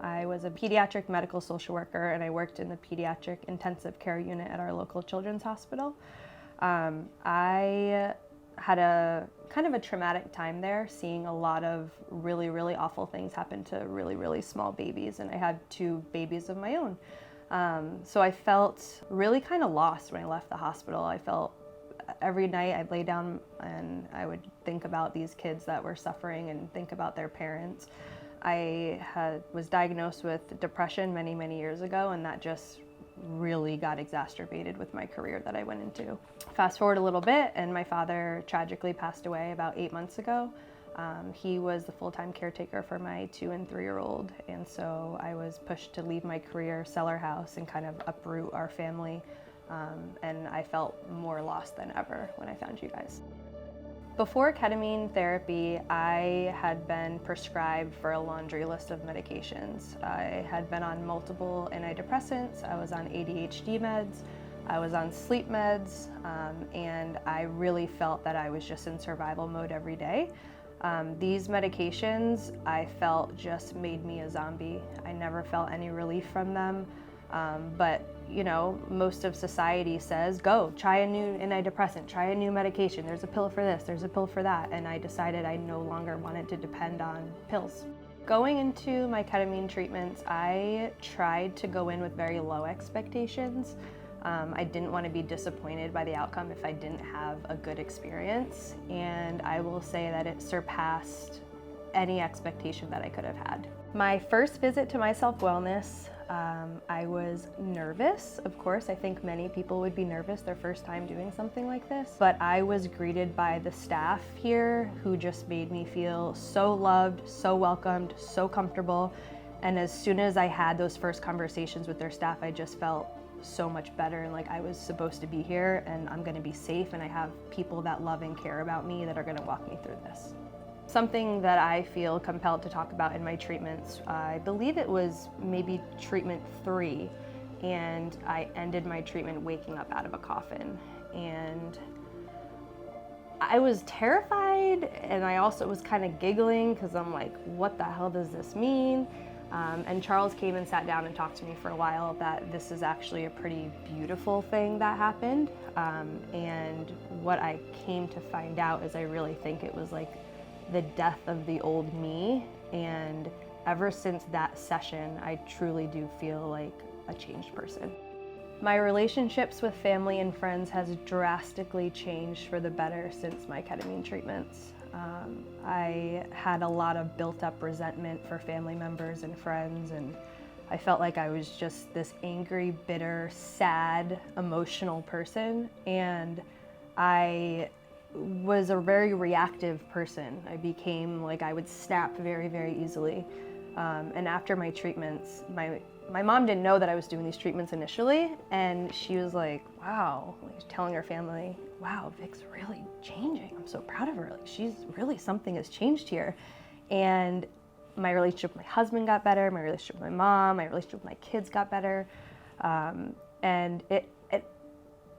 I was a pediatric medical social worker, and I worked in the pediatric intensive care unit at our local children's hospital. I had a kind of a traumatic time there, seeing a lot of really, really awful things happen to really, really small babies, and I had 2 babies of my own. So I felt really kind of lost when I left the hospital. I felt every night I'd lay down and I would think about these kids that were suffering and think about their parents. I was diagnosed with depression many, many years ago, and that just really got exacerbated with my career that I went into. Fast forward a little bit, and my father tragically passed away about 8 months ago. He was the full-time caretaker for my 2- and 3-year-old, and so I was pushed to leave my career, sell our house, and kind of uproot our family. And I felt more lost than ever when I found you guys. Before ketamine therapy, I had been prescribed for a laundry list of medications. I had been on multiple antidepressants, I was on ADHD meds, I was on sleep meds, and I really felt that I was just in survival mode every day. These medications, I felt, just made me a zombie. I never felt any relief from them, but you know, most of society says, go, try a new antidepressant, try a new medication, there's a pill for this, there's a pill for that, and I decided I no longer wanted to depend on pills. Going into my ketamine treatments, I tried to go in with very low expectations. I didn't want to be disappointed by the outcome if I didn't have a good experience, and I will say that it surpassed any expectation that I could have had. My first visit to my self-wellness, I was nervous, of course. I think many people would be nervous their first time doing something like this, but I was greeted by the staff here who just made me feel so loved, so welcomed, so comfortable. And as soon as I had those first conversations with their staff, I just felt so much better, and like I was supposed to be here and I'm gonna be safe, and I have people that love and care about me that are gonna walk me through this. Something that I feel compelled to talk about in my treatments, I believe it was maybe treatment 3, and I ended my treatment waking up out of a coffin. And I was terrified, and I also was kind of giggling because I'm like, what the hell does this mean? And Charles came and sat down and talked to me for a while that this is actually a pretty beautiful thing that happened. And what I came to find out is I really think it was like the death of the old me, and ever since that session, I truly do feel like a changed person. My relationships with family and friends has drastically changed for the better since my ketamine treatments. I had a lot of built-up resentment for family members and friends, and I felt like I was just this angry, bitter, sad, emotional person, and I was a very reactive person. I became like, I would snap very, very easily. And after my treatments, my mom didn't know that I was doing these treatments initially, and she was like, wow, like telling her family, wow, Vic's really changing. I'm so proud of her. Like, she's really, something has changed here. And my relationship with my husband got better, my relationship with my mom, my relationship with my kids got better. And it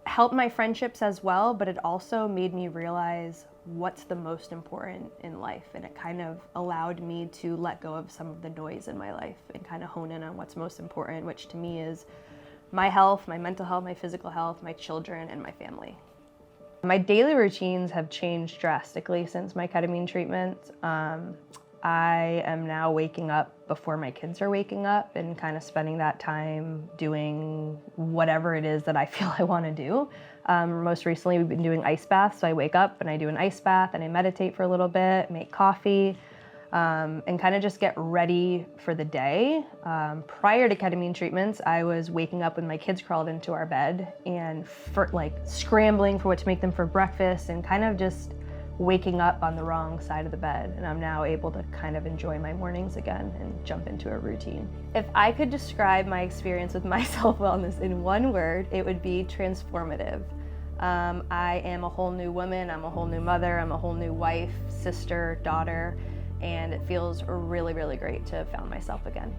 helped my friendships as well, but it also made me realize what's the most important in life, and it kind of allowed me to let go of some of the noise in my life and kind of hone in on what's most important, which to me is my health, my mental health, my physical health, my children, and my family. My daily routines have changed drastically since my ketamine treatment. I am now waking up before my kids are waking up and kind of spending that time doing whatever it is that I feel I want to do. Most recently, we've been doing ice baths, so I wake up and I do an ice bath and I meditate for a little bit, make coffee, and kind of just get ready for the day. Prior to ketamine treatments, I was waking up when my kids crawled into our bed and scrambling for what to make them for breakfast, and kind of just waking up on the wrong side of the bed. And I'm now able to kind of enjoy my mornings again and jump into a routine. If I could describe my experience with my self-wellness in one word, it would be transformative. I am a whole new woman, I'm a whole new mother, I'm a whole new wife, sister, daughter, and it feels really, really great to have found myself again.